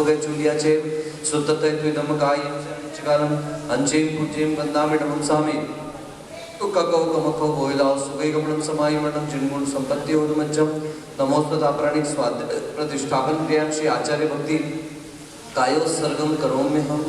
भोगे चूलियाचे सुतते त्विदम कायं चकालम अंचें पूज्यं वंदामिडमं सामी कको कमको बोइलाओ सुगई गमनम समाई मरणम जिनगुण संपत्ति होदमज्जम नमोस्तता प्राणिक स्वाद प्रतिष्ठापन क्रिया श्री आचार्य भक्ति कायो सर्गम करोम्य हम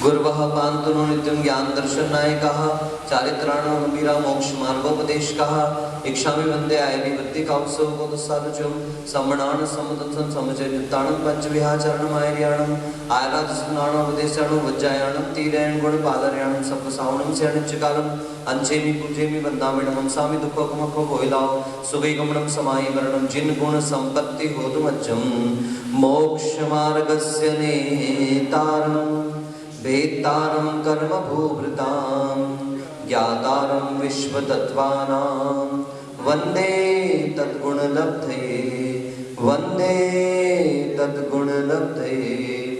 गुरुवः पान्तुनो नित्यं ज्ञान दर्शनायकः चारित्राणां गंभीरा मोक्ष मार्गोपदेशकः इच्छामि वन्दे आयनि वृत्तिकांसो गोदसादुजं सम्मणान सम्मदंसं समजयुक्तानं पंचविहाचरणमायर्याणं आयराजस्नानोपदेशाणं वज्जायाणं तीरयण गुणपादर्याणं सप्तसावणं स्याणिच्चकालम् अंचेमि पूजेमि वन्दामिडमं सामि दुःखोकमखो भोइलाओ सुगैगमनं समायि मरणं जिन गुण संपत्ति होतुमज्जं मोक्षमार्गस्य नेतारं वेत्तारं कर्मभूभृतां ज्ञातारं विश्वतत्त्वानां वन्दे तद्गुणलब्धये वन्दे तद्गुणलब्धये।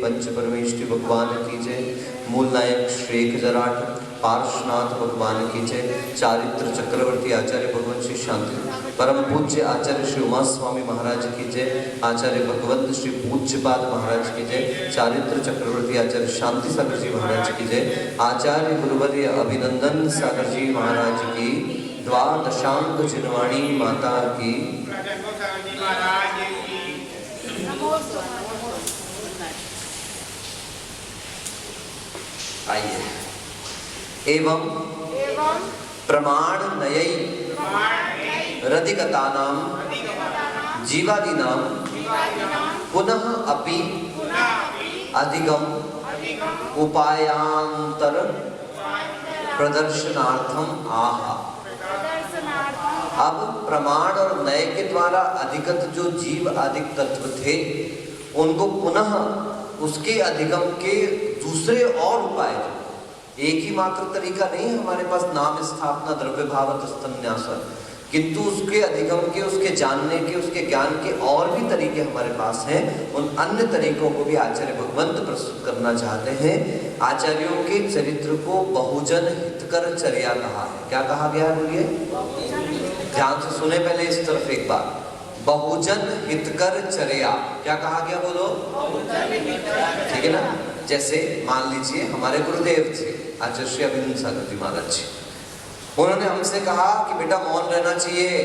पंच परमेष्टि भगवान की जय। मूल नायक श्री एक जराट पार्श्वनाथ भगवान की जय। चारित्र चक्रवर्ती आचार्य भगवंत श्री शांति परम पूज्य आचार्य श्री उमा स्वामी महाराज की जय। आचार्य भगवंत श्री पूज्यपाद महाराज की जय। चारित्र चक्रवर्ती आचार्य शांति सागर जी महाराज की जय। आचार्य गुरुवर्य अभिनंदन सागर जी महाराज की द्वादशांक जिनवाणी माता की। आइए। एवं प्रमाण नयई रदिगतानां जीवादीनां पुनः अपि अधिगम उपायांतर प्रदर्शनार्थम आहा। अब प्रमाण और नय के द्वारा अधिगत जो जीव अधिक तत्व थे उनको पुनः उसके अधिगम के दूसरे और उपाय थे। एक ही मात्र तरीका नहीं है हमारे पास नाम स्थापना द्रव्य भावत स्तन्यासन, किंतु उसके अधिगम के, उसके जानने के, उसके ज्ञान के और भी तरीके हमारे पास हैं। उन अन्य तरीकों को भी आचार्य भगवंत प्रस्तुत करना चाहते हैं। आचार्यों के चरित्र को बहुजन हितकर चर्या कहा है। क्या कहा गया है बोलिए? ध्यान से सुने पहले इस तरफ एक बार। बहुजन हितकर चर्या क्या कहा गया बोलो? ठीक है ना। जैसे मान लीजिए हमारे गुरुदेव थे आचार्य श्री अभिनंदन सागर जी महाराज जी, उन्होंने हमसे कहा कि बेटा मौन रहना चाहिए,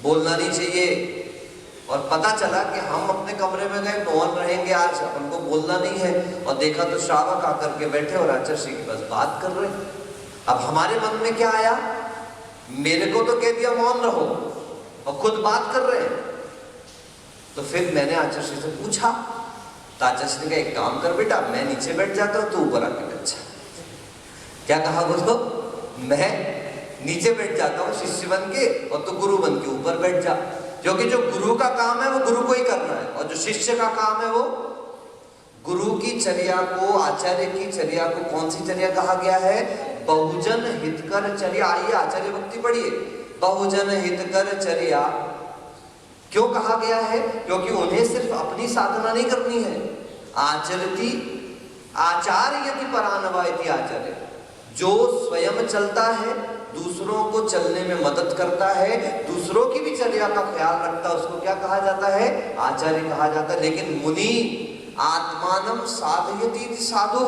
बोलना नहीं चाहिए। और पता चला कि हम अपने कमरे में गए, मौन रहेंगे आज, हमको बोलना नहीं है, और देखा तो श्रावक आकर के बैठे और आचार्य श्री की बस बात कर रहे। अब हमारे मन में क्या आया? मेरे को तो कह दिया मौन रहो और खुद बात कर रहे हैं। तो फिर मैंने आचार्य श्री से पूछा, तो आचार्य श्री ने कहा एक काम कर बेटा, मैं नीचे बैठ जाता हूँ, तू ऊपर आके बैठ जा। क्या कहा उसको? मैं नीचे बैठ जाता हूँ शिष्य बन के और तू गुरु बन के ऊपर बैठ जा। क्योंकि जो गुरु का काम है वो गुरु को ही करना है, और जो शिष्य का काम है वो गुरु की चर्या को, आचार्य की चर्या को कौन सी चर्या कहा गया है? बहुजन हितकर चर्या। आइए आचार्य भक्ति पढ़िए। बहुजन हितकर चर्या क्यों कहा गया है? क्योंकि उन्हें सिर्फ अपनी साधना नहीं करनी है। आचरती आचार्यति परानवायति आचार्य, जो स्वयं चलता है, दूसरों को चलने में मदद करता है, दूसरों की भी चर्या का ख्याल रखता है, उसको क्या कहा जाता है? आचार्य कहा जाता है। लेकिन मुनि आत्मानम साधयति साधु,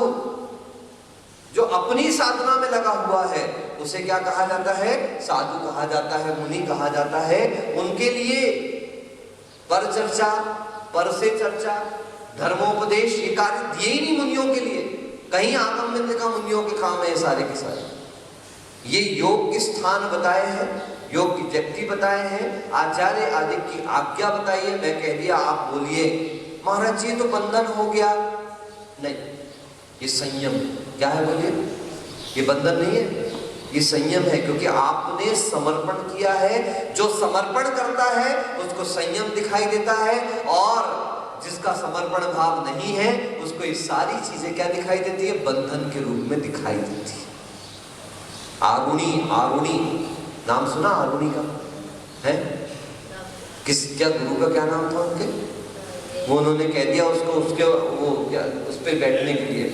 जो अपनी साधना में लगा हुआ है उसे क्या कहा जाता है? साधु कहा जाता है, मुनि कहा जाता है। उनके लिए पर चर्चा, पर से चर्चा, धर्मोपदेश ये कार्य दिए ही नहीं मुनियों के लिए। कहीं आगम विद्या का मुनियों के काम है सारे के सारे। ये योग के स्थान बताए हैं, योग की व्यक्ति बताए हैं, आचार्य आदि की आज्ञा बताई है। मैं कह दिया आप बोलिए, महाराज जी तो बंधन हो गया। नहीं, ये संयम। क्या है बोलिए? ये बंधन नहीं है, ये संयम है। क्योंकि आपने समर्पण किया है। जो समर्पण करता है उसको संयम दिखाई देता है, और जिसका समर्पण भाव नहीं है उसको ये सारी चीजें क्या दिखाई देती है? बंधन के रूप में दिखाई देती है। आरुणी, आरुणी नाम सुना? आरुणी का है? क्या गुरु का क्या नाम था उनके? वो उन्होंने कह दिया उसको, उसके वो क्या उस पर बैठने के लिए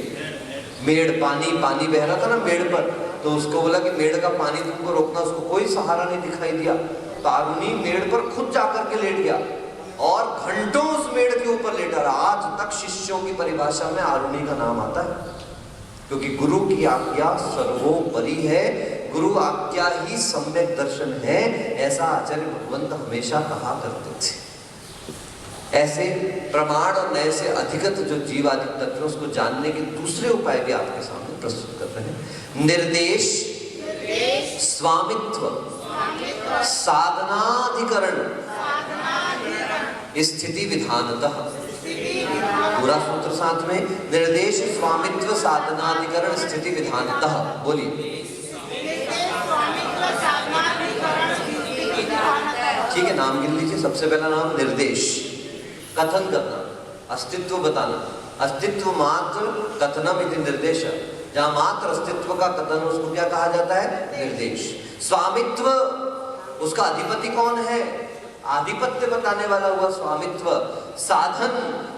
मेड़, पानी बह रहा था ना मेड़ पर, तो उसको बोला कि मेड़ का पानी तुमको रोकना। उसको कोई सहारा नहीं दिखाई दिया, तो आरुणि मेड़ पर खुद जाकर के लेट गया और घंटों उस मेड़ के ऊपर लेटा रहा। आज तक शिष्यों की परिभाषा में आरुणि का नाम आता है, क्योंकि गुरु की आज्ञा सर्वोपरि है, गुरु आज्ञा ही सम्यक दर्शन है, ऐसा आचार्य भगवंत हमेशा कहा करते थे। ऐसे प्रमाण और नए से अधिगत जो जीवादि तत्व उसको जानने के दूसरे उपाय भी आपके सामने प्रस्तुत कर रहे हैं। निर्देश, स्वामित्व, साधनाधिकरण, स्थिति विधानतः। पूरा सूत्र साथ में, निर्देश, स्वामित्व, साधनाधिकरण, स्थिति विधानतः। बोलिए। ठीक है, नाम गिन लीजिए। सबसे पहला नाम निर्देश, कथन करना, अस्तित्व बताना। अस्तित्व मात्र कथनम इति निर्देश, जहां मात्र अस्तित्व का कथन उसको क्या कहा जाता है? निर्देश। स्वामित्व, उसका अधिपति कौन है? आधिपत्य बताने वाला हुआ स्वामित्व। साधन,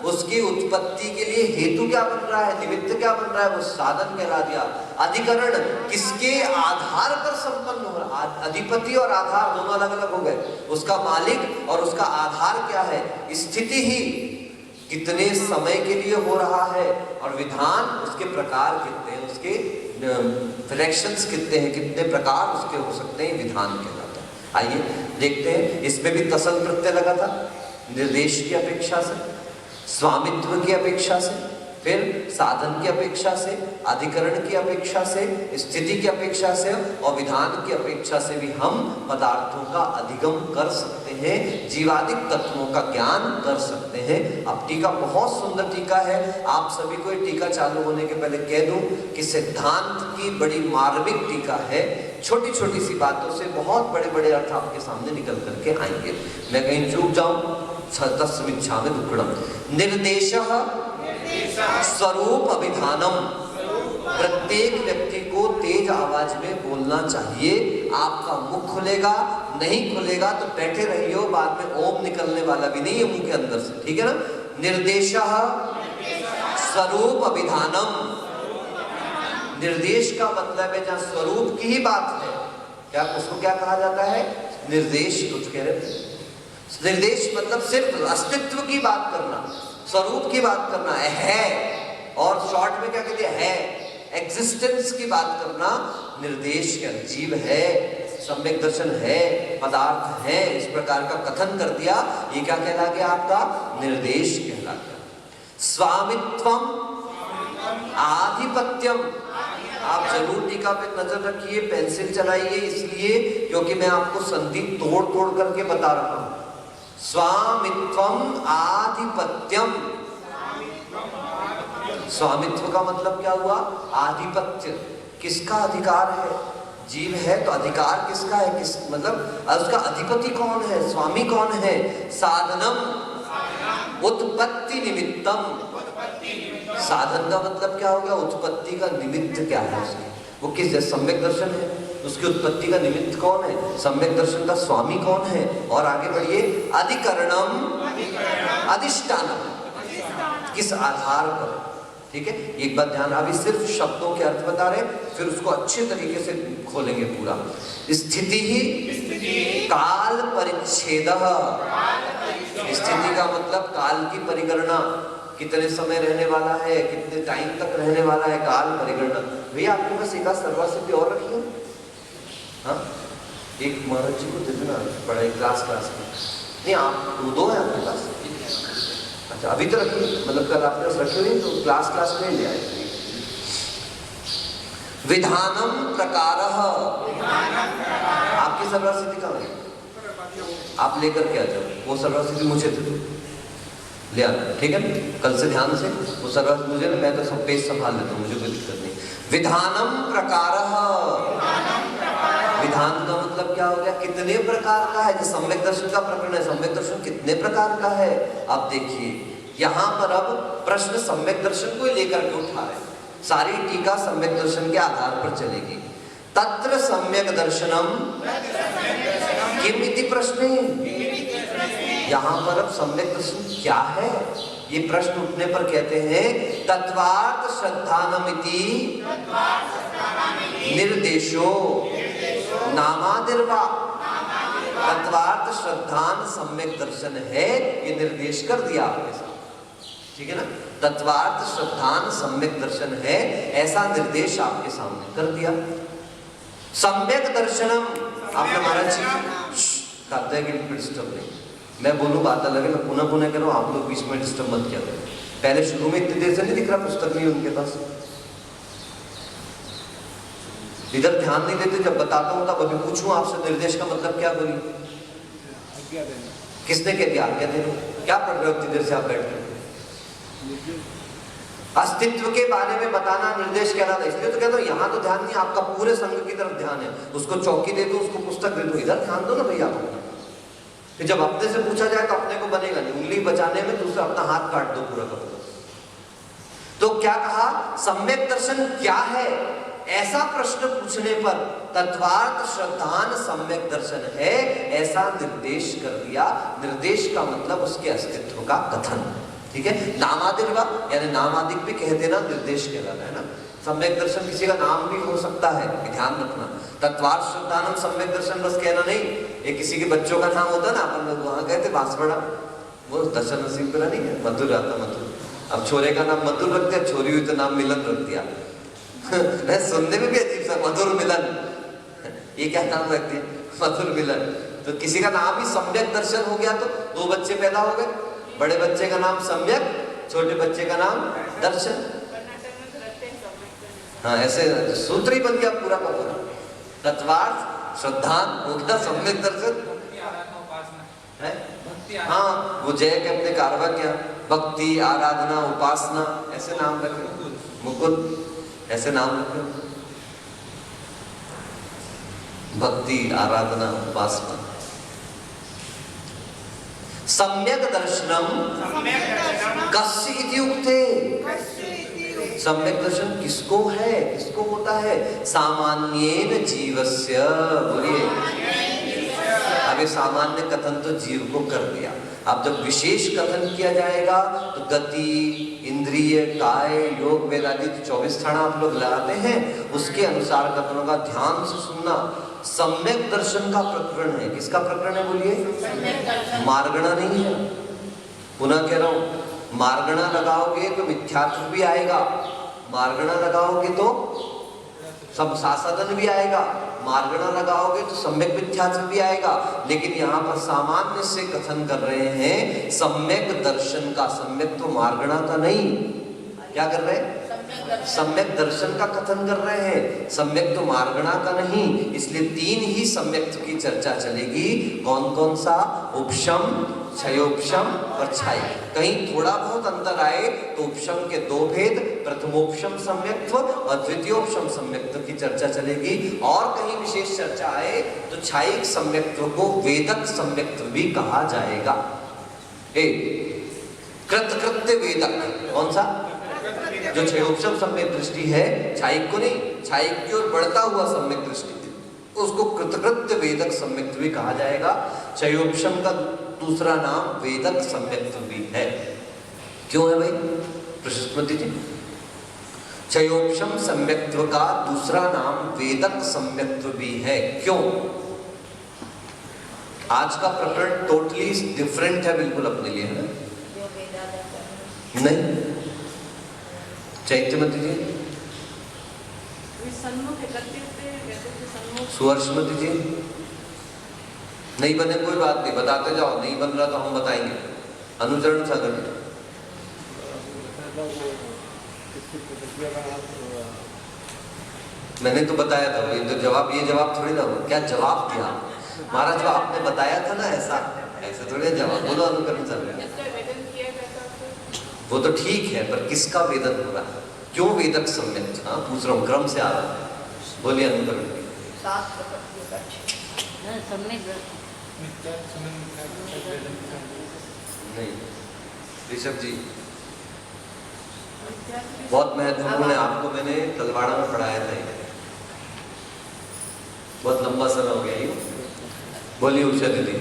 उसकी उत्पत्ति के लिए हेतु क्या बन रहा है, निमित्त क्या बन रहा है, वो साधन कहला दिया। अधिकरण, किसके आधार पर संपन्न हो रहा? अधिपति और आधार दोनों अलग अलग हो गए। उसका मालिक और उसका आधार क्या है? स्थिति ही कितने समय के लिए हो रहा है, और विधान, उसके प्रकार कितने हैं, उसके फ्रैक्शंस कितने हैं, कितने प्रकार उसके हो सकते हैं, विधान कहलाता है। आइए देखते हैं। इसमें भी तसल प्रत्यय लगा था, निर्देश की अपेक्षा से, स्वामित्व की अपेक्षा से, फिर साधन की अपेक्षा से, अधिकरण की अपेक्षा से, स्थिति की अपेक्षा से और विधान की अपेक्षा से भी हम पदार्थों का अधिगम कर सकते हैं, जीवादिक तत्वों का ज्ञान कर सकते हैं। अब टीका बहुत सुंदर टीका है। आप सभी को ये टीका चालू होने के पहले कह दूं कि सिद्धांत की बड़ी मार्मिक टीका है। छोटी छोटी सी बातों से बहुत बड़े बड़े अर्थ आपके सामने निकल करके आएंगे। मैं कहीं चूक जाऊं, तस्मिच्छा में दुक्कड़म। निर्देशः स्वरूप अभिधानम, प्रत्येक व्यक्ति को तेज आवाज में बोलना चाहिए। आपका मुख खुलेगा, नहीं खुलेगा तो बैठे रहिए, बाद में ओम निकलने वाला भी नहीं है मुंह के अंदर से, ठीक है ना। निर्देशः स्वरूप अभिधानम, निर्देश का मतलब है जहां स्वरूप की ही बात है, क्या उसको क्या कहा जाता है? निर्देश। कुछ कह रहे थे, निर्देश मतलब सिर्फ अस्तित्व की बात करना, स्वरूप की बात करना है, और शॉर्ट में क्या कहते हैं, एग्जिस्टेंस की बात करना निर्देश का। जीव है, सम्यक दर्शन है, पदार्थ है, इस प्रकार का कथन कर दिया, ये क्या कहला गया? आपका निर्देश कहला गया। स्वामित्वम, आधिपत्यम। आप जरूर टीका पे नजर रखिए, पेंसिल चलाइए, इसलिए क्योंकि मैं आपको संधि तोड़ तोड़ करके बता रहा हूं। स्वामित्वम आधिपत्यम, स्वामित्व का मतलब क्या हुआ? आधिपत्य। किसका अधिकार है? जीव है तो अधिकार किसका है? किस मतलब उसका अधिपति कौन है, स्वामी कौन है? साधनम, उत्पत्ति निमित्तम। साधन का मतलब क्या हो गया? उत्पत्ति का निमित्त क्या है उसकी, वो किस? सम्यक दर्शन है, उसकी उत्पत्ति का निमित्त कौन है? सम्यक दर्शन का स्वामी कौन है? और आगे बढ़िए, अधिकरणम, अधिष्ठानम, किस आधार पर? ठीक है, एक बात ध्यान, अभी सिर्फ शब्दों के अर्थ बता रहे, फिर उसको अच्छे तरीके से खोलेंगे पूरा। स्थिति ही काल परिच्छेद, स्थिति का मतलब काल की परिगणना, कितने समय रहने वाला है, कितने टाइम तक रहने वाला है, काल परिगणना। भैया आपके पास एक सर्वसिद्धि और रखी है? हाँ, एक महाराज जी को दे देना, पढ़ाई क्लास में। नहीं, आप दो है आपके पास? अच्छा, अभी तो रखिए, मतलब कल आपके पास रखे हुए तो क्लास में ले आए। विधानम प्रकारः, आपकी सर्वसिद्धि कहाँ है? आप लेकर के आ जाओ, वो सर्वसिद्धि मुझे दे दो, ले आना, ठीक है? कल से ध्यान से वो सर्वसिद्धि मुझे ना, मैं तो सब पेज संभाल लेता हूँ, मुझे कोई दिक्कत नहीं। विधानम प्रकारः, विधान का मतलब क्या हो गया? कितने प्रकार का है? जो सम्यक दर्शन का प्रकरण है, सम्यक दर्शन कितने प्रकार का है? अब देखिए यहाँ पर अब प्रश्न सम्यक दर्शन को ही लेकर के उठा रहे, सारी टीका सम्यक दर्शन के आधार पर चलेगी। तत्र सम्यक दर्शनम किम इति प्रश्ने, यहाँ पर अब सम्यक दर्शन क्या है ये प्रश्न उठने पर कहते हैं तत्वार्थ श्रद्धानमिति निर्देशो नामादिर्वा। तत्वार्थ श्रद्धान सम्यक दर्शन है ये निर्देश कर दिया आपके सामने, ठीक है ना। तत्वार्थ श्रद्धान सम्यक दर्शन है ऐसा निर्देश आपके सामने कर दिया। सम्यक दर्शनम आपने महाराज कहते हैं कि डिस्टर्ब नहीं, मैं बोलूं बात अलग है, मैं पुनः पुनः कह रहा हूं, आप लोग बीच में डिस्टर्ब मत किया करें। पहले शुरू में इतनी देर से नहीं दिख रहा पुस्तक नहीं उनके पास, इधर ध्यान नहीं देते, जब बताता हूं तब अभी पूछूं आपसे निर्देश का मतलब क्या बोलिए, किसने कह दिया आज्ञा देने, क्या पढ़ रहे हो इतनी देर से आप बैठ कर, अस्तित्व के बारे में बताना निर्देश कहलाता है। इसलिए तो कहता हूं यहाँ तो ध्यान नहीं, आपका पूरे संघ की तरफ ध्यान है, उसको चौकी दे दो, उसको पुस्तक दे दो, इधर ध्यान दो ना भैया। फिर जब अपने से पूछा जाए तो अपने को बनेगा नहीं, उंगली बचाने में दूसरा अपना हाथ काट दो पूरा का पूरा। तो क्या कहा, सम्यक दर्शन क्या है ऐसा प्रश्न पूछने पर तत्वार्थ श्रद्धान सम्यक दर्शन है ऐसा निर्देश कर दिया। निर्देश का मतलब उसके अस्तित्व का कथन, ठीक है। नामादिर्वा यानी नामादिक भी कह देना निर्देश कहलाता है ना। सम्यक दर्शन किसी का नाम भी हो सकता है, ध्यान रखना। तत्वार्थ श्रद्धानम सम्यक दर्शन बस कहना नहीं, ये किसी के बच्चों का नाम होता है ना, अपन लोग वहां गए थे बांसवाड़ा, वो दर्शन नसीबपुरा नहीं है, मधुर आता मधुर। अब छोरे का नाम मधुर रख दिया, छोरी हुई तो नाम मिलन रख दिया। सुनने में भी अजीब सा, मधुर मिलन, ये क्या नाम रखते हैं, मधुर मिलन। तो किसी का नाम ही सम्यक दर्शन हो गया तो 2 बच्चे पैदा हो गए, बड़े बच्चे का नाम सम्यक, छोटे बच्चे का नाम दर्शन। हाँ, ऐसे सूत्र ही बन गया पूरा का पूरा। तत्वार्थ श्रद्धान हो गया सम्यक दर्शन है। हाँ, वो जय के अपने कारवा क्या, भक्ति आराधना उपासना ऐसे नाम रखे, मुकुंद ऐसे नाम रखे, भक्ति आराधना उपासना। सम्यक दर्शनम कस्य इति उक्ते, सम्यक दर्शन किसको है, किसको होता है, सामान्येन जीवस्य। बोलिए, अभी सामान्य कथन तो जीव को कर दिया, अब जब विशेष कथन किया जाएगा तो गति इंद्रिय काय योग वेद आदि 24 थाना आप लोग लगाते हैं, उसके अनुसार कथनों का ध्यान से सुनना। सम्यक दर्शन का प्रकरण है, किसका प्रकरण है बोलिए, मार्गणा नहीं है। पुनः कह रहा हूं, मार्गणा लगाओगे तो मिथ्यात्व भी आएगा, मार्गणा लगाओगे तो सब साधन भी आएगा, मार्गणा लगाओगे तो सम्यक मिथ्यात्व भी आएगा। लेकिन यहाँ पर सामान्य से कथन कर रहे हैं सम्यक दर्शन का, सम्यक तो मार्गणा का नहीं, क्या कर रहे हैं, सम्यक दर्शन का कथन कर रहे हैं, सम्यक तो मार्गणा का नहीं। इसलिए 3 ही सम्यक की चर्चा चलेगी। कौन कौन सा, उपशम, क्षयोपशम और छाई। कहीं थोड़ा बहुत अंतर आए तो उपशम के 2 भेद, प्रथमोपशम सम्यक्त्व और द्वितीयोपशम सम्यक्त्व की चर्चा चलेगी। और कहीं विशेष चर्चा आए तो छायिक सम्यक्त्व को वेदक सम्यक्त्व भी कहा जाएगा। कृतकृत्य वेदक, कौन सा, जो क्षयोपशम सम्यक दृष्टि है, छायिक को नहीं, छायिक की ओर बढ़ता हुआ सम्यक दृष्टि उसको कृतकृत्य वेदक सम्यक्त्व भी कहा जाएगा। क्षयोपशम का दूसरा नाम वेदक सम्यक्त्व भी है। क्यों है भाई प्रशस्मति जी, क्षयोपशम सम्यक्त्व का दूसरा नाम वेदक सम्यक्त्व भी है, क्यों? आज का प्रकरण टोटली डिफरेंट है बिल्कुल अपने लिए, है ना? नहीं, चैत्यमती जी, सुवर्षमती जी, नहीं बने कोई बात नहीं, बताते जाओ, नहीं बन रहा तो हम बताएंगे। अनुचरण सागर, मैंने तो बताया था, ये तो जवाब, ये जवाब थोड़ी ना हो, क्या जवाब दिया महाराज, जो आपने बताया था ना ऐसा, ऐसे थोड़ी जवाब बोलो। अनुकरण सागर, वो तो ठीक है, पर किसका वेदन हो रहा है, क्यों वेदक सम्यक? हाँ पूछ रहा हूँ, क्रम से आ रहा है, बोलिए अनुकरण। नहीं ऋषभ जी, बहुत महत्वपूर्ण है, आपको मैंने तलवाड़ा में पढ़ाया था, बहुत लंबा समय हो गया ये। बोलिए उषा दीदी।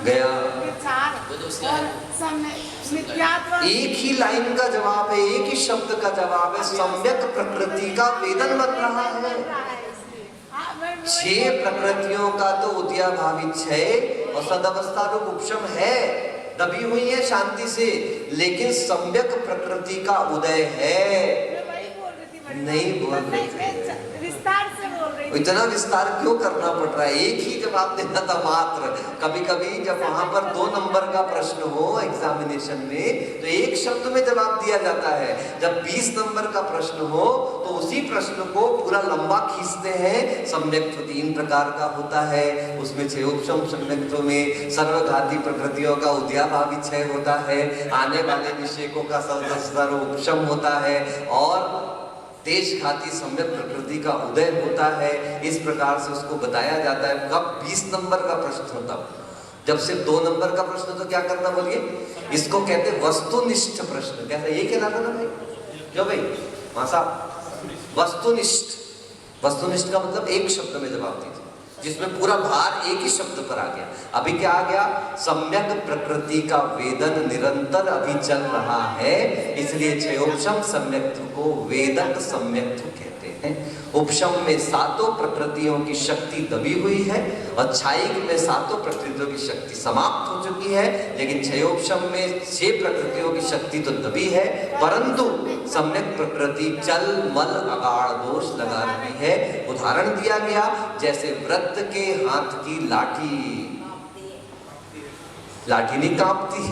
गया एक ही लाइन का जवाब है, एक ही शब्द का जवाब है, सम्यक प्रकृति का वेदन बन रहा है। 6 प्रकृतियों का तो उद्याभावी क्षय और सदवस्था रूप उपशम है, दबी हुई है शांति से, लेकिन सम्यक प्रकृति का उदय है। नहीं बोल रही, विस्तार से बोल रही, इतना विस्तार क्यों करना पड़ रहा है? एक ही जवाब देना था मात्र। कभी कभी जब वहां पर 2 नंबर का प्रश्न हो एग्जामिनेशन में तो एक शब्द में जवाब दिया जाता है, जब 20 नंबर का प्रश्न हो तो उसी प्रश्न को पूरा लंबा खींचते हैं। सम्यक्त्व 3 प्रकार का होता है, उसमें क्षयोपशम सम्यक्त्व में सर्वघाती प्रकृतियों का उद्याभावी क्षय होता है, आने वाले निषेकों का सर्वोपशम होता है और देशघाती सम्यक प्रकृति का उदय होता है। इस प्रकार से उसको बताया जाता है। कब 20 नंबर का प्रश्न होता, जब सिर्फ 2 नंबर का प्रश्न तो क्या करना बोलिए, इसको कहते हैं वस्तुनिष्ठ प्रश्न। कहते ये कहलाता ना भाई, जो भाई मासा वस्तुनिष्ठ। वस्तुनिष्ठ का मतलब एक शब्द में जवाब दीजिए, जिसमें पूरा भार एक ही शब्द पर आ गया। अभी क्या आ गया? सम्यक प्रकृति का वेदन निरंतर अभी चल रहा है, इसलिए क्षयोपशम सम्यक्त्व को वेदक सम्यक्त्व कहते हैं। उपशम में 7 प्रकृतियों की शक्ति दबी हुई है और क्षायिक में 7 प्रकृतियों की शक्ति समाप्त हो चुकी है, लेकिन क्षयोपशम में 6 प्रकृतियों की शक्ति तो दबी है, परंतु सम्यक प्रकृति चल मल अगाड़ दोष लगा रही है। उदाहरण दिया गया, जैसे वृत्त के हाथ की लाठी, लाठी नहीं कांपती,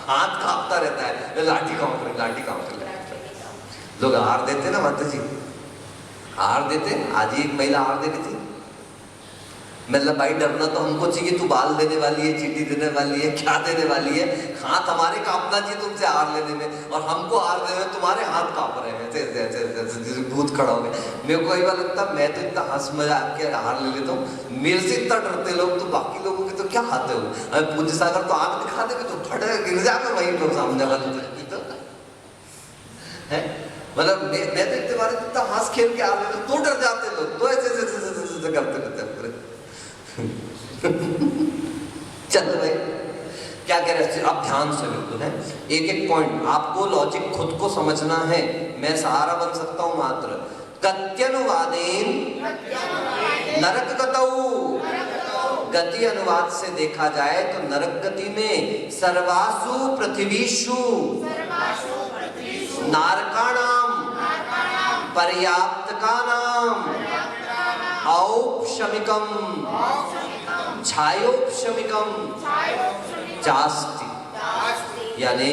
हाथ कांपता रहता है, लाठी कांपती। लोग हार देते ना माता जी, हार देते। आज ही एक महिला हार दे रही थी, मतलब भाई डरना तो हमको चाहिए, तू बाल देने वाली है, चीटी देने वाली है, क्या देने वाली है, हाथ हमारे कांपना चाहिए तुमसे हार लेने में, और हमको हार देने में तुम्हारे हाथ कांप रहे हैं, ऐसे भूत खड़ा हो गए। मेरे को कई बार लगता मैं तो इतना हंस मजाक के हार ले लेता हूँ, मेरे से इतना डरते लोग, तो बाकी लोगों के तो क्या खाते हो। अरे पूज्य सागर तो आग दिखा दे तो फटे गिर जाए वही लोग सामने वाले है। मतलब मैं तो इतने बार इतना हंस खेल के आ रहे तो डर जाते लोग, तो ऐसे करते रहते पूरे। चलो भाई क्या कह रहे हैं, अब ध्यान से बिल्कुल है, एक एक पॉइंट आपको लॉजिक खुद को समझना है। मैं सहारा बन सकता हूं मात्र। गत्यनुवादेन नरक गतौ, गति अनुवाद से देखा जाए तो नरक गति में सर्वासु पृथ्वीषु नारकाणाम पर्याप्तकानाम औपशमिकम छायोपशमिकम चास्ति, यानी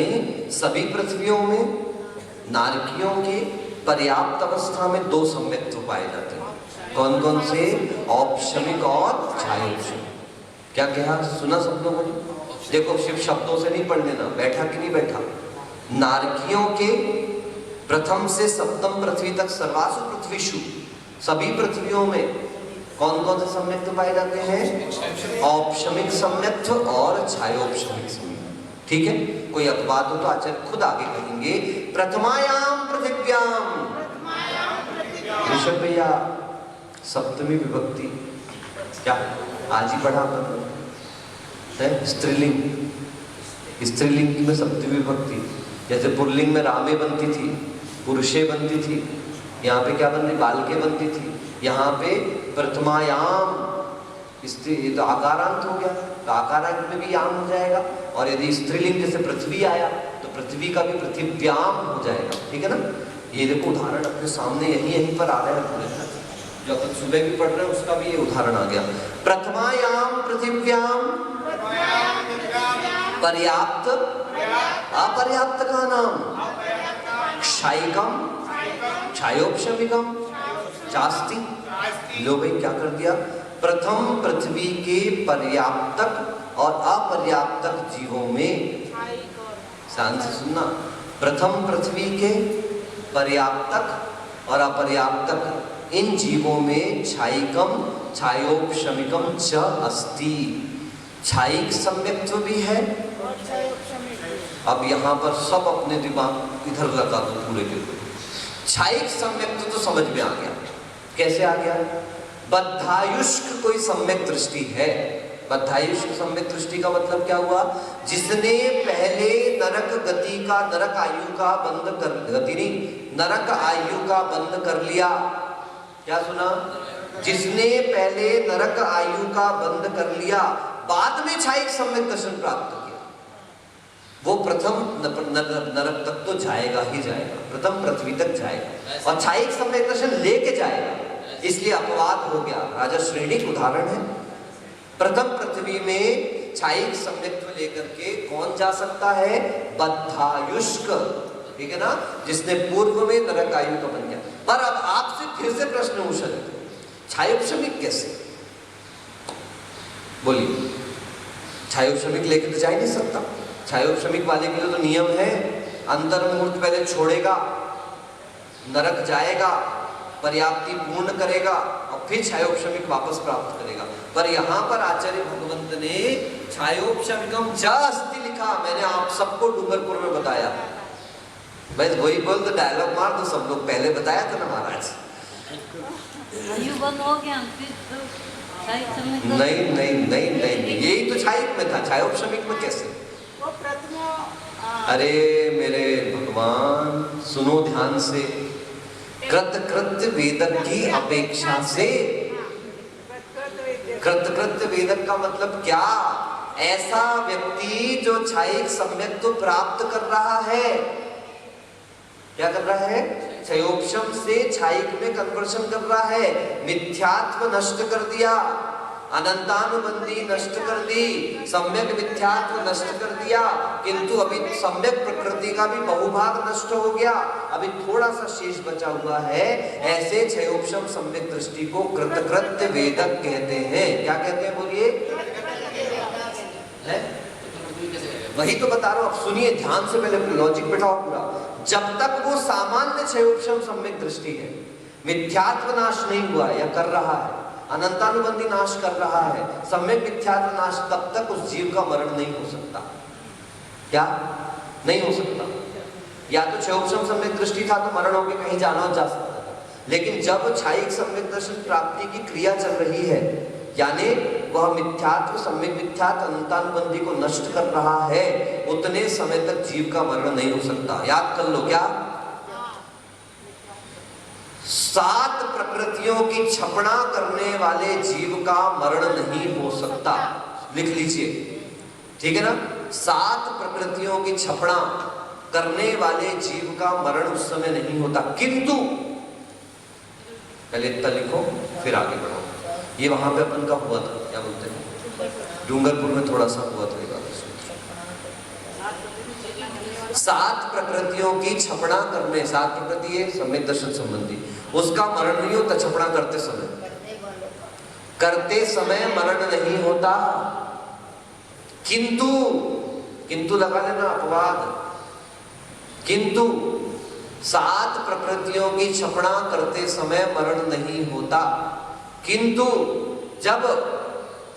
सभी पृथ्वियों में नारकियों के पर्याप्त अवस्था में 2 सम्यक्त्व पाए जाते हैं। कौन कौन से? औपशमिक और छायोपशमिक। क्या कहा, सुना सब लोगों ने? देखो सिर्फ शब्दों से नहीं पढ़ लेना, बैठा कि नहीं बैठा। नारकियों के प्रथम से सप्तम पृथ्वी तक सर्वासु पृथ्वीषु, सभी पृथ्वियों में कौन कौन से सम्यक्त्व पाए जाते हैं? औपशमिक सम्यक्त्व और छायोपशमिक सम्यक्त्व। ठीक है, कोई अपवाद हो तो आचार्य खुद आगे कहेंगे। प्रथमायाम पृथिव्याम, ऋषभ भैया सप्तमी विभक्ति क्या आज ही पढ़ा है? स्त्रीलिंग, स्त्रीलिंग में सप्तमी विभक्ति, जैसे पुल्लिंग में रामे बनती थी, पुरुषे बनती थी, यहाँ पे क्या बन रही? बालके बनती थी। यहाँ पे प्रथमायाम, तो आकारांत हो गया, तो आकारांत में भी याम हो जाएगा। और यदि स्त्रीलिंग जैसे पृथ्वी आया तो पृथ्वी का भी पृथिव्याम हो जाएगा। ठीक है ना? ये देखो उदाहरण अपने सामने यहीं पर आ रहे हैं पूरे, जो अपन सुबह भी पढ़ रहे हैं उसका भी ये उदाहरण आ गया। प्रथमायाम पृथिव्याम पर्याप्त अपर्याप्त का नाम क्षायिकम छायोपशमिकम चास्ति। लो भाई क्या कर दिया? प्रथम पृथ्वी के पर्याप्तक और अपर्याप्तक जीवों में, शांत से सुनना, प्रथम पृथ्वी के पर्याप्तक और अपर्याप्तक इन जीवों में क्षायिकम छायोपशमिकम च अस्ति। क्षायिक सम्यक्त्व भी है। अब यहाँ पर सब अपने दिमाग इधर लगा दो पूरे के पूरे। क्षायिक सम्यक्त्व तो समझ में आ गया, कैसे आ गया? बद्धायुष्क कोई सम्यक दृष्टि है। बद्धायुष्क सम्यक दृष्टि का मतलब क्या हुआ? जिसने पहले नरक गति का, नरक आयु का बंद कर, गति नहीं, नरक आयु का बंद कर लिया। क्या सुना? जिसने पहले नरक आयु का बंद कर लिया, बाद में छायिक सम्यक दर्शन प्राप्त किया, वो प्रथम नरक तक तो जाएगा ही जाएगा, प्रथम पृथ्वी तक जाएगा और छायिक सम्यक दर्शन लेके जाएगा। इसलिए अपवाद हो गया। राजा श्रेणी उदाहरण है। प्रथम पृथ्वी में छायिक सम्यक्त्व लेकर के कौन जा सकता है? बद्धायुष्क, ठीक है ना, जिसने पूर्व में नरक आयु का बन गया। पर अब आपसे फिर से प्रश्न पूछा जाता है, छायोपशमिक कैसे? बोलिए, छायोपशमिक लेकर तो जा ही नहीं सकता। छायोपशमिक वाले के लिए तो नियम है, अंतर मुहूर्त पहले छोड़ेगा, नरक जाएगा, पर्याप्ति पूर्ण करेगा और फिर छायोपशमिक वापस प्राप्त करेगा। पर यहाँ पर आचार्य भगवंत ने छायोपशमिकम च अस्ति लिखा। मैंने आप सबको डूंगरपुर में बताया, बस वही बोल तो डायलॉग मार दो सब लोग, पहले बताया था ना महाराज। आयु बंद हो गया फिर तो छायिक सम्यक दर्शन। नहीं नहीं नहीं नहीं, यही तो छायिक में था, छायोपशमिक में कैसे? वो प्रथम अरे मेरे भगवान, सुनो ध्यान से। कृतकृत्य वेदक की अपेक्षा से, कृतकृत्य वेदक का मतलब क्या? ऐसा व्यक्ति जो छायिक सम्यक तो प्राप्त कर रहा है, क्या कर रहा है? छयोपशम से छायिक में कन्वर्शन कर रहा है, मिथ्यात्व नष्ट कर दिया, अनंतानुबंधी नष्ट कर दी, सम्यक मिथ्यात्व नष्ट कर दिया, किंतु अभी सम्यक प्रकृति का भी बहुभाग नष्ट हो गया, अभी थोड़ा सा शेष बचा हुआ है। ऐसे छयोपशम सम्यक दृष्टि को कृतकृत्य वेदक कहते हैं। क्या कहते हैं? बोलिए। वही तो बता रहा हूं, अब सुनिए ध्यान से, पहले लॉजिक बैठाओ पूरा। जब तक वो सामान्य छयोपशम सम्यक दृष्टि है, मिथ्यात्व नाश नहीं हुआ या कर रहा है, अनंतानुबंधी नाश कर रहा है, सम्यक मिथ्यात्व नाश, तब तक उस जीव का मरण नहीं हो सकता। क्या नहीं हो सकता? या तो छयोपशम सम्यक दृष्टि था तो मरण होकर कहीं जाना जा सकता था, लेकिन जब छायिक सम्यक दर्शन प्राप्ति की क्रिया चल रही है, यानी वह मिथ्यात्व, सम्यक मिथ्यात्व, अनंतानुबंधी को नष्ट कर रहा है, उतने समय तक जीव का मरण नहीं हो सकता। याद कर लो। क्या? 7 प्रकृतियों की छपना करने वाले जीव का मरण नहीं हो सकता। लिख लीजिए, ठीक है ना? 7 प्रकृतियों की छपना करने वाले जीव का मरण उस समय नहीं होता, किंतु पहले इतना लिखो फिर आगे बढ़ो। ये वहां पे अपन का हुआ था, क्या बोलते हैं, डूंगरपुर में थोड़ा सा हुआ था। 7 प्रकृतियों की छपना करने, 7 प्रकृति है सम्यक दर्शन संबंधी, उसका मरण नहीं होता। छपना करते समय, करते समय मरण नहीं होता, किंतु, किंतु लगा लेना अपवाद, किंतु 7 प्रकृतियों की छपना करते समय मरण नहीं होता, किंतु जब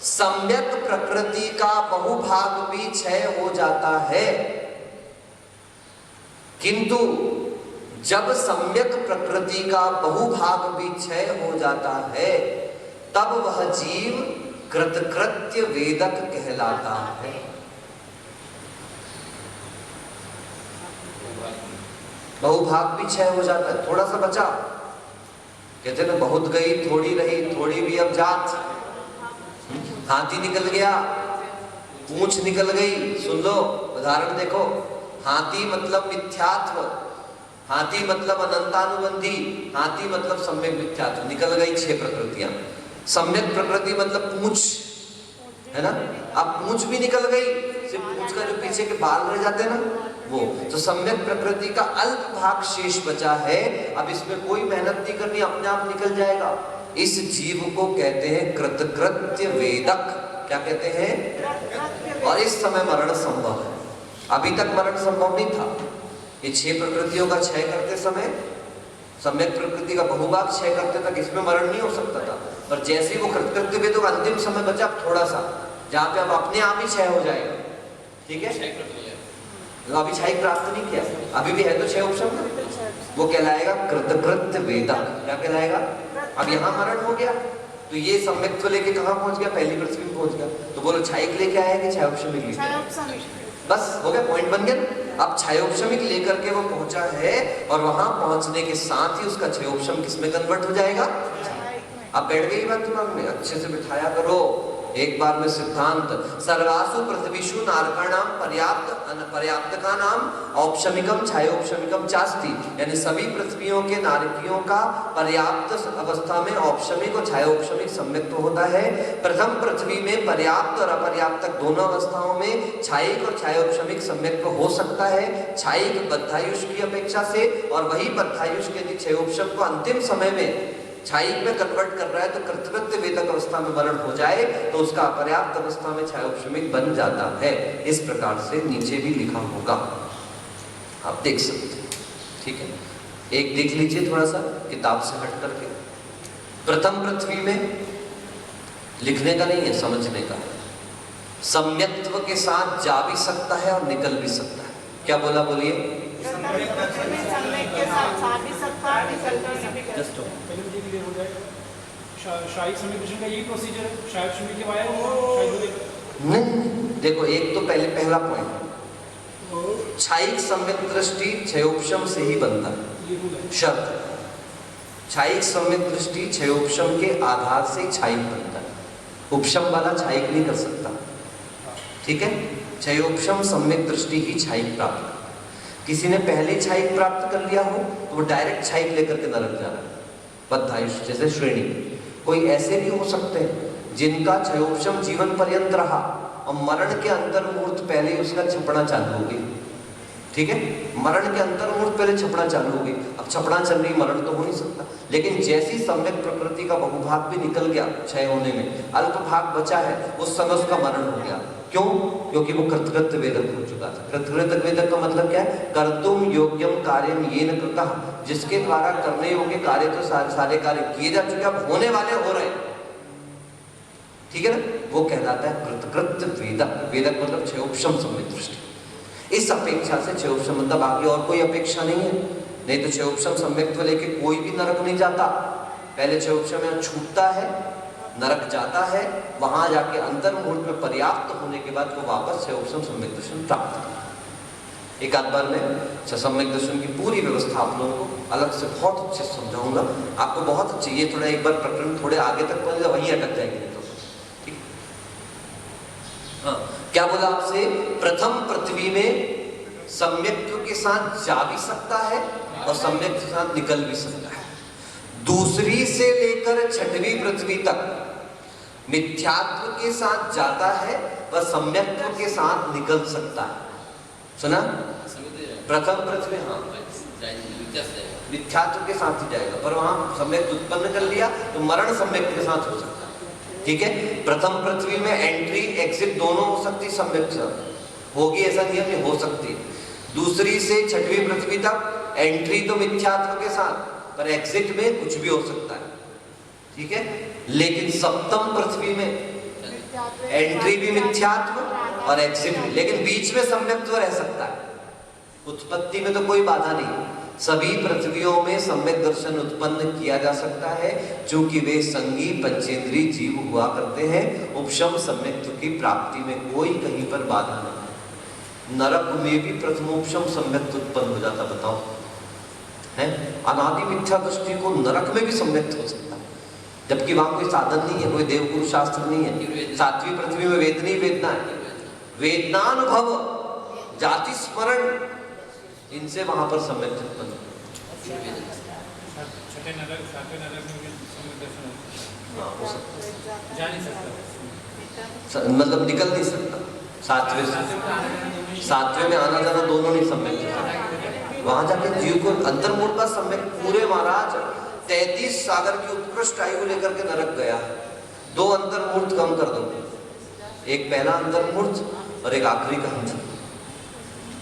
सम्यक प्रकृति का बहुभाग भी क्षय हो जाता है, किंतु जब सम्यक प्रकृति का बहुभाग भी क्षय हो जाता है, तब वह जीव कृतकृत्य वेदक कहलाता है। बहुभाग भी क्षय हो जाता है, थोड़ा सा बचा, कहते ना बहुत गई थोड़ी रही, थोड़ी भी अब जात। हाथी निकल गया, पूंछ निकल गई। सुन लो उदाहरण देखो, हाथी मतलब मिथ्यात्व, हाथी मतलब अनंतानुबंधी, हाथी मतलब सम्यक मिथ्यात्व। निकल गई 6 प्रकृतियां। सम्यक प्रकृति मतलब पूंछ, है ना? अब पूंछ भी निकल गई, सिर्फ पूंछ का जो पीछे के बाल रह जाते हैं ना, वो तो सम्यक प्रकृति का अल्प भाग शेष बचा है। अब इसमें कोई मेहनत नहीं करनी, अपने आप निकल जाएगा। इस जीव को कहते हैं कृतकृत्य वेदक। क्या कहते हैं? और इस समय मरण संभव है, अभी तक मरण संभव नहीं था। ये 6 प्रकृतियों का क्षय करते समय, सम्यक प्रकृति का बहुभाग क्षय करते तक इसमें मरण नहीं हो सकता था। पर जैसे वो कृतकृत्य वेदों का अंतिम समय बचा थोड़ा सा, जहाँ पे अब अपने आप ही क्षय हो जाएगा। ठीक है, तो अभी क्षय प्राप्त नहीं किया, अभी भी है तो क्षय उपशम, वो कहलाएगा कृतकृत्य वेदक। क्या कहलाएगा? अब यहाँ मरण हो गया, तो ये सम्यक्त्व लेके कहाँ पहुंच गया? पहली पृथ्वी में पहुंच गया। तो बोलो क्षायिक लेके आया कि क्षायोपशमिक लेके आया? बस हो गया, पॉइंट बन गया। अब क्षयोपशमिक लेकर के वो पहुंचा है और वहां पहुंचने के साथ ही उसका क्षयोपशम किसमें कन्वर्ट हो जाएगा? अब बैठ गई बात दिमाग में, अच्छे से बिठाया करो एक बार में सिद्धांत। सर्वासु पृथ्वीषु नारकाणाम पर्याप्त का नाम औपशमिकम छायोपशमिकम चास्ति, यानी सभी पृथ्वियों के नारकियों का पर्याप्त अवस्था में औपशमिक और छायोपशमिक सम्यक्त्व होता है। प्रथम पृथ्वी में पर्याप्त और अपर्याप्त दोनों अवस्थाओं में छायिक और छायोपशमिक सम्यक्त्व हो सकता है। छायिक बद्धायुष की अपेक्षा से, और वही बद्धायुष के यदि छयोपशम को अंतिम समय में छायिक में कन्वर्ट कर रहा है तो कृतकृत्य वेदक अवस्था में मरण हो जाए तो उसका अपर्याप्त अवस्था में छायोपशमिक बन जाता है। इस प्रकार से नीचे भी लिखा होगा, आप देख सकते हैं। ठीक है, एक देख लीजिए थोड़ा सा किताब से हट करके। प्रथम पृथ्वी में लिखने का नहीं है, समझने का है। सम्यक्त्व के साथ जा भी सकता है और निकल भी सकता है। क्या बोला, बोलिए? नहीं, देखो एक तो पहला पॉइंट, क्षायिक सम्यक दृष्टि क्षयोपशम से ही बनता है। शर्त, क्षायिक सम्यक दृष्टि क्षयोपशम के आधार से क्षायिक बनता है। उपशम वाला क्षायिक नहीं कर सकता। ठीक है, क्षयोपशम सम्यक दृष्टि ही क्षायिक प्राप्त। किसी ने पहले क्षायिक प्राप्त कर लिया हो तो वो डायरेक्ट क्षायिक लेकर के नरक जा रहा है, बद्धायुष जैसे श्रेणी। कोई ऐसे भी हो सकते हैं जिनका क्षयोपशम जीवन पर्यंत रहा और मरण के अंतर मुहूर्त पहले ही उसका छपना चालू हो गई। ठीक है, मरण के अंतर मुहूर्त पहले छपना चालू हो गई। अब छपना चल रही, मरण तो हो नहीं सकता, लेकिन जैसी सम्यक प्रकृति का बहुभाग भी निकल गया क्षय होने में, अल्प भाग बचा है, उस समय उसका मरण हो गया। क्यों? क्योंकि वो कृतकृत्य वेदक हो चुका था। कृतकृत्य वेदक का मतलब क्या है? कर्तुम योग्यम कार्यम येन कृतः, जिसके द्वारा करने योग्य कार्य तो सारे कार्य किए जा चुके, अब होने वाले हो रहे। ठीक है ना, वो कहलाता है कृतकृत्य वेदक। वेदक मतलब क्षयोपशम सम्यक दृष्टि। इस अपेक्षा से क्षयोपशम मतलब आगे और कोई अपेक्षा नहीं है। नहीं तो क्षयोपशम सम्यक्त्व लेके कोई भी नरक नहीं जाता। पहले क्षयोपशम यहाँ छूटता है, नरक जाता है, वहां जाके अंतर मुहूर्त में पर्याप्त होने के बाद वो वापस क्षयोपशम सम्यक दर्शन प्राप्त करता है। एक आध बार मैं सम्यक दर्शन की पूरी व्यवस्था आप लोगों को अलग से बहुत अच्छे से समझाऊंगा, आपको बहुत अच्छे। ये थोड़ा एक बार प्रकरण थोड़े आगे तक पहुंचे, वहीं अटक जाएंगे तो। ठीक, हाँ, क्या बोला आपसे? प्रथम पृथ्वी में सम्यक्त्व के साथ जा भी सकता है और सम्यक्त्व के साथ निकल भी सकता है। दूसरी से लेकर छठवीं पृथ्वी तक मिथ्यात्व के साथ जाता है पर सम्यक्त्व के साथ निकल सकता है। सुना? प्रथम पृथ्वी, हाँ, मिथ्यात्व के साथ ही जाएगा, पर वहां सम्यक उत्पन्न कर लिया तो मरण सम्यक के साथ हो सकता है। ठीक है, प्रथम पृथ्वी में एंट्री एग्जिट दोनों हो सकती, सम्यक के साथ होगी, ऐसा नियम नहीं, हो सकती है। दूसरी से छठवीं पृथ्वी तक एंट्री तो मिथ्यात्व के साथ, पर एग्जिट में कुछ भी हो सकता है। ठीक है, लेकिन सप्तम पृथ्वी में एंट्री भी मिथ्यात्व और एग्जिट भी, लेकिन बीच में सम्यक्त्व रह सकता है। उत्पत्ति में तो कोई बाधा नहीं, सभी पृथ्वियों में सम्यक दर्शन उत्पन्न किया जा सकता है, चूंकि वे संगी पंचेंद्रीय जीव हुआ करते हैं। उपशम सम्यक्त्व की प्राप्ति में कोई कहीं पर बाधा नहीं। नरक में भी प्रथमोपशम सम्यक्त्व उत्पन्न हो जाता, बताओ है? अनादि मिथ्या दृष्टि को नरक में भी सम्यक्त हो सकता है, जबकि वहां कोई साधन नहीं है, कोई देवगुरु शास्त्र नहीं है। सातवीं पृथ्वी में वेदना ही वेदना है, वेदनानुभव, जाति स्मरण, इनसे वहां पर सम्यक्त उत्पन्न। मतलब निकल नहीं सकता। सातवें में आना जाना दोनों नहीं सम्यक्त। वहां जाके जीव को अंतर्मूल का सम्यक पूरे महाराज 33 सागर की उत्कृष्ट आयु लेकर के नरक गया। 2 अंतर्मूर्त कम कर दो, एक पहला अंतर्मूर्त और एक आखिरी का अंतर्मूर्त।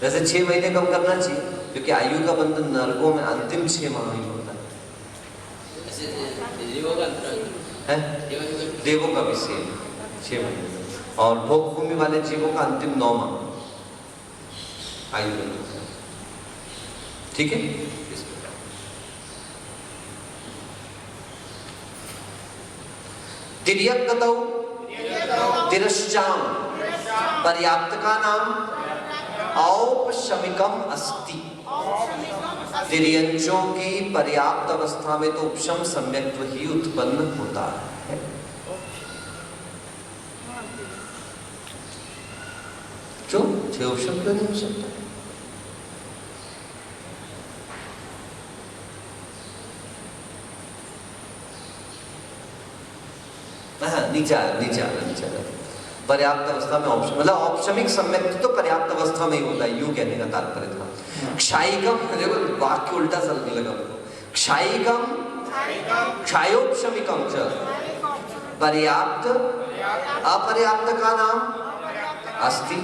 वैसे 6 महीने कम करना चाहिए, क्योंकि आयु का बंधन नरकों में अंतिम 6 माह ही होता है। देवों का भी सेम 6 महीने, और भोग भूमि वाले जीवों का अंतिम 9 माह आयु बंधन। ठीक है, तिर्यक्तौ तिरश्चाम पर्याप्त का नाम औपशमिकम अस्ति। तिर्यंचों की पर्याप्त अवस्था में तो उपशम सम्यक्त्व ही उत्पन्न होता है। क्यों? छह उपशम क्यों नहीं हो सकता? नीचे आया पर्याप्त अवस्था में औपशम, मतलब औपशमिक सम्यक्त्व तो पर्याप्त अवस्था में ही होता है, यूं कहने का तात्पर्य था। क्षायिकम, देखो वाक्य उल्टा चलने लगा मुझको। क्षायिकम क्षायोपशमिकम च पर्याप्त अपर्याप्त का नाम अस्ति।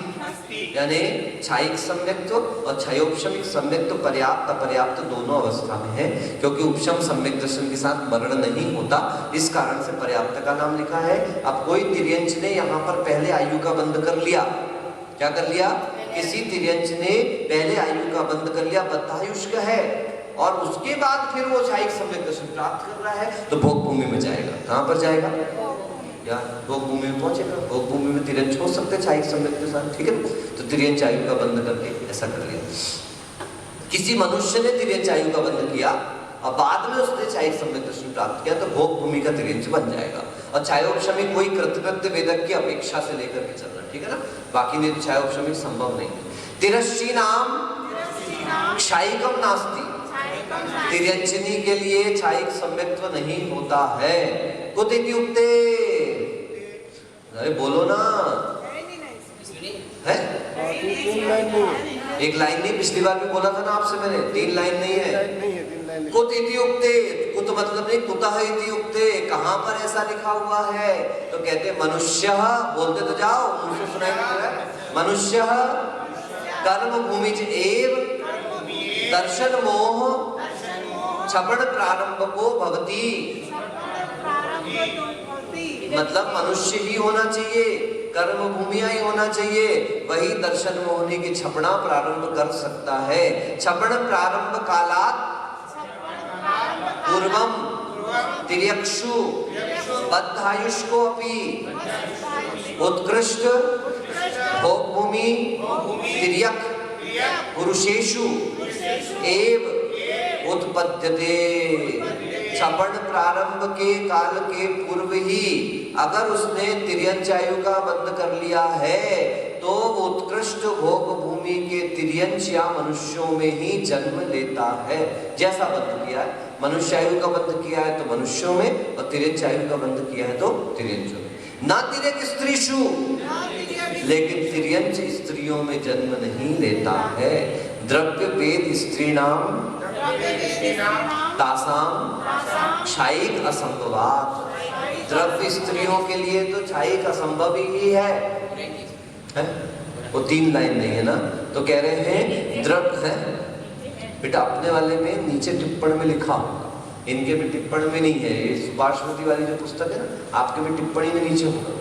यानी क्षायिक सम्यक्त्व और क्षयोपशमिक सम्यक्त्व पर्याप्त अपर्याप्त दोनों अवस्था में है, क्योंकि उपशम सम्यक दर्शन के साथ मरण नहीं होता, इस कारण से पर्याप्त का नाम लिखा है। अब कोई तिर्यंच ने यहाँ पर पहले आयु का बंध कर लिया, क्या कर लिया? किसी तिर्यंच ने पहले आयु का बंध कर लिया, बद्धायुष्क है, और उसके बाद फिर वो क्षायिक सम्यक दर्शन प्राप्त कर रहा है, तो भोग भूमि में जाएगा। कहाँ पर जाएगा? या भोग भूमि में पहुंचेगा। भोग भूमि में तिर्यंच हो सकते हैं क्षायिक सम्यक के साथ, ठीक है। तो तिर्यंच आयु का बंध करके ऐसा कर लिया। किसी मनुष्य ने तिर्यंच आयु का बंध किया और बाद में उसने क्षायिक सम्यक दर्शन प्राप्त किया, तो भोग भूमि का तिर्यंच बन जाएगा। और क्षयोपशमिक कोई कृतकृत्य वेदक की अपेक्षा से लेकर के चलना, ठीक है ना। बाकी नहीं, क्षयोपशमिक संभव नहीं। तिरश्ची नाम क्षायिकम नास्ति। तिर्यंचनी के लिए क्षायिक सम्यक्त्व नहीं होता है। कुत इत्युक्ते, अरे बोलो ना, है? एक लाइन नहीं, पिछली बार भी बोला था ना आपसे मैंने, 3 लाइन नहीं है। कुत इत्युक्ते, कुत मतलब नहीं, कुतः इत्युक्ते, कहाँ पर ऐसा लिखा हुआ है? तो कहते मनुष्य, बोलते तो जाओ, मुझे सुनाई दे रहा है। मनुष्य कर्म भूमि एव दर्शन मोह क्षपण प्रारंभ को भवती। मतलब मनुष्य ही होना चाहिए, कर्म भूमिया ही होना चाहिए, वही दर्शन मोहनी की क्षपणा प्रारंभ कर सकता है। क्षपण प्रारंभ कालात पूर्वम तिर्यक्षु बद्धायुष्को अपि उत्कृष्ट भोग भूमि तिर्यक पुरुषेषु एव उत्पद्यते। क्षपण प्रारंभ के काल के पूर्व ही अगर उसने तिर्यंच आयु का बंध कर लिया है, तो उत्कृष्ट भोग भूमि के तिर्यंच या मनुष्यों में ही जन्म लेता है। जैसा बंध किया है, मनुष्य आयु का बंध किया है तो मनुष्यों में, और तिर्यंच आयु का बंध किया है तो तिर्यंचों में। ना तिर्यक स्त्रीषु, लेकिन तिर्यंच स्त्रियों में जन्म नहीं लेता है। द्रव्य वेद स्त्री नाम तासाम क्षायिक असंभवात। द्रव्य स्त्रियों के लिए तो क्षायिक असंभव ही है? वो 3 लाइन नहीं है ना, तो कह रहे हैं द्रव्य है। बेटा अपने वाले में नीचे टिप्पण में लिखा होगा, इनके भी टिप्पण में नहीं है। ये सुभाषमती वाली जो पुस्तक है ना, आपके भी टिप्पणी में नीचे होगा,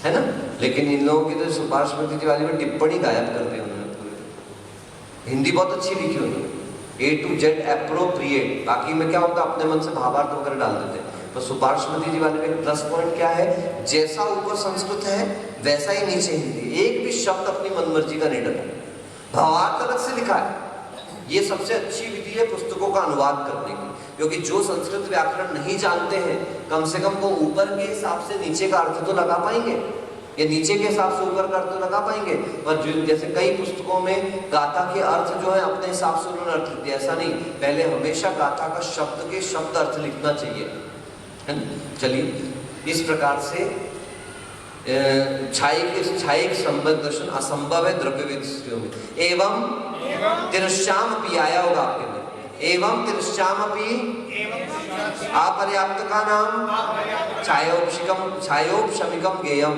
है ना। लेकिन इन लोगों की तो सुभाषमती जी वाली में टिप्पणी गायब कर दी उन्होंने पूरी। हिंदी बहुत अच्छी लिखी उन्होंने, A to Z एप्रोप्रिएट। बाकी में क्या होता है, अपने मन से भावार्थ वगैरह डाल देते हैं। तो सुभाषमती जी वाले में प्लस पॉइंट क्या है, जैसा ऊपर संस्कृत है वैसा ही नीचे हिंदी। एक भी शब्द अपनी मनमर्जी का नहीं डला, भावार्थ अलग से लिखा है। ये सबसे अच्छी विधि है पुस्तकों का अनुवाद करने की, क्योंकि जो संस्कृत व्याकरण नहीं जानते हैं, कम से कम वो ऊपर के हिसाब से नीचे का अर्थ तो लगा पाएंगे, या नीचे के हिसाब से ऊपर का अर्थ लगा पाएंगे। पर जो जैसे कई पुस्तकों में गाथा के अर्थ जो है अपने हिसाब से उन्होंने अर्थ लिखते, ऐसा नहीं। पहले हमेशा गाथा का शब्द के शब्द अर्थ लिखना चाहिए, है ना। चलिए, इस प्रकार से क्षायिक संबद्ध दर्शन असंभव है द्रव्यवेद स्त्रियों में। एवं तिरश्चाम अपि आया होगा आपके में, एवं तिरश्चाम अपि अपर्याप्त का नाम क्षयोपशमिकम गेयम।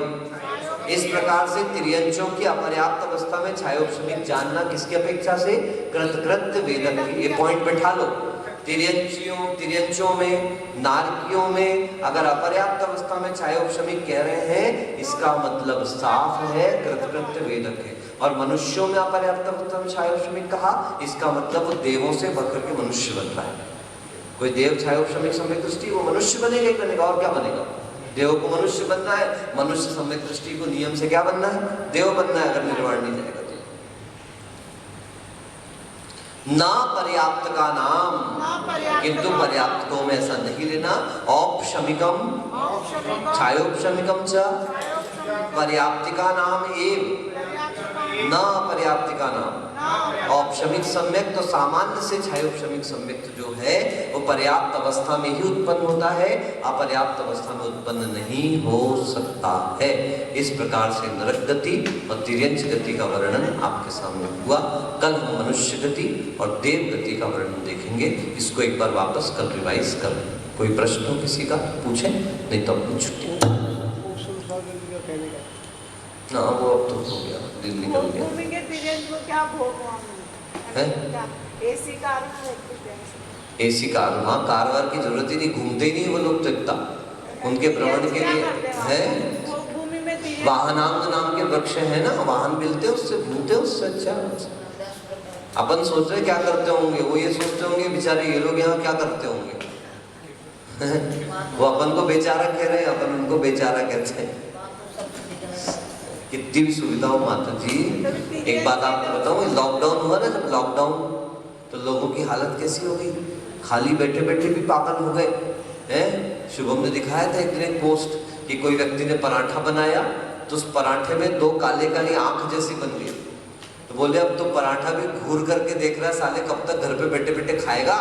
इस प्रकार से तिर्यंचों की अपर्याप्त अवस्था में क्षयोपशमिक जानना किसकी अपेक्षा से? कृतकृत्य वेदक की। ये पॉइंट बैठा लो। तिर्यंचों में, नारकियों में अगर अपर्याप्त अवस्था में क्षयोपशमिक कह रहे हैं, इसका मतलब साफ है कृतकृत्य वेदक है। और मनुष्यों में अपर्याप्त अवस्था में क्षयोपशमिक कहा, इसका मतलब वो देवों से बढ़कर के मनुष्य बन रहा है। कोई देव क्षयोपशमिक सम्यक दृष्टि, वो मनुष्य बनेगा ही बनेगा, और क्या बनेगा? देव को मनुष्य बनना है, मनुष्य सम्यक दृष्टि को नियम से क्या बनना है, देव बनना है, अगर निर्वाण नहीं जाएगा तो। ना पर्याप्त का नाम, किंतु पर्याप्त को में ऐसा नहीं लेना। औपशमिकम छायोपशमिकम च पर्याप्तिका नाम एव न पर्याप्तिका नाम। औपशमिक सम्यक तो सामान्य से छायोपशमिक सम्यक जो है वो पर्याप्त अवस्था में ही उत्पन्न होता है, अपर्याप्त अवस्था में उत्पन्न नहीं हो सकता है। इस प्रकार से नरक गति और तिर्यंच गति का वर्णन आपके सामने हुआ। कल हम मनुष्य गति और देव गति का वर्णन देखेंगे। इसको एक बार वापस कल रिवाइज कर लें। कोई प्रश्न हो किसी का पूछें, नहीं तो अपनी छुट्टी। हाँ वो अब तो हो गया, दिन निकल गया। भूमि के तिर्यंच को क्या भोग है? एसी कार एसी कार, हाँ कारवार की जरूरत ही नहीं, घूमते ही नहीं वो लोग तो इतना। उनके भ्रमण के लिए है भूमि में वाहनांग नाम के वृक्ष है ना, वाहन मिलते उससे, घूमते उससे। अच्छा अपन सोच रहे क्या करते होंगे, वो ये सोचते होंगे बेचारे ये लोग यहाँ क्या करते होंगे। वो अपन को बेचारा कह रहे हैं, अपन उनको बेचारा कहते हैं। कितनी भी सुविधा हो माता जी। एक बात आपको बताऊं, लॉकडाउन हुआ ना, जब लॉकडाउन तो लोगों की हालत कैसी हो गई, खाली बैठे बैठे भी पागल हो गए हैं। शुभम ने दिखाया था एक दिन एक पोस्ट कि कोई व्यक्ति ने पराठा बनाया तो उस पराठे में 2 काले काली आंख जैसी बन गई। तो बोले अब तो पराठा भी घूर करके देख रहा है, साले कब तक घर पे बैठे बैठे खाएगा।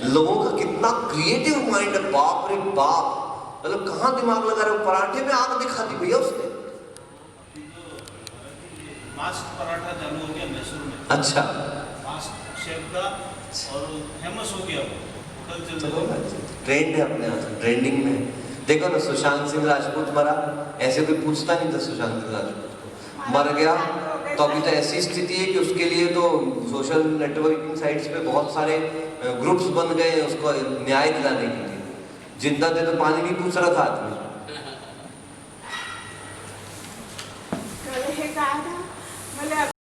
लोगों का कितना क्रिएटिव माइंड है, बाप रे बाप। मतलब कहाँ दिमाग लगा रहे हो, पराठे में आग दिखा दी भैया उसने। मास्क पराठा चालू हो गया मैसूर में। अच्छा मास्क शेप का और फेमस हो गया वो। ट्रेंड है अपने यहाँ से, ट्रेंडिंग में। देखो ना सुशांत सिंह राजपूत मरा, ऐसे कोई पूछता नहीं था सुशांत सिंह राजपूत को, मर गया तो अभी तो ऐसी स्थिति है कि उसके लिए तो सोशल नेटवर्किंग साइट्स पे बहुत सारे ग्रुप्स बन गए उसको न्याय दिलाने के लिए। जिंदा थे तो पानी नहीं पूछ रहा था आदमी। कल हे कहा था,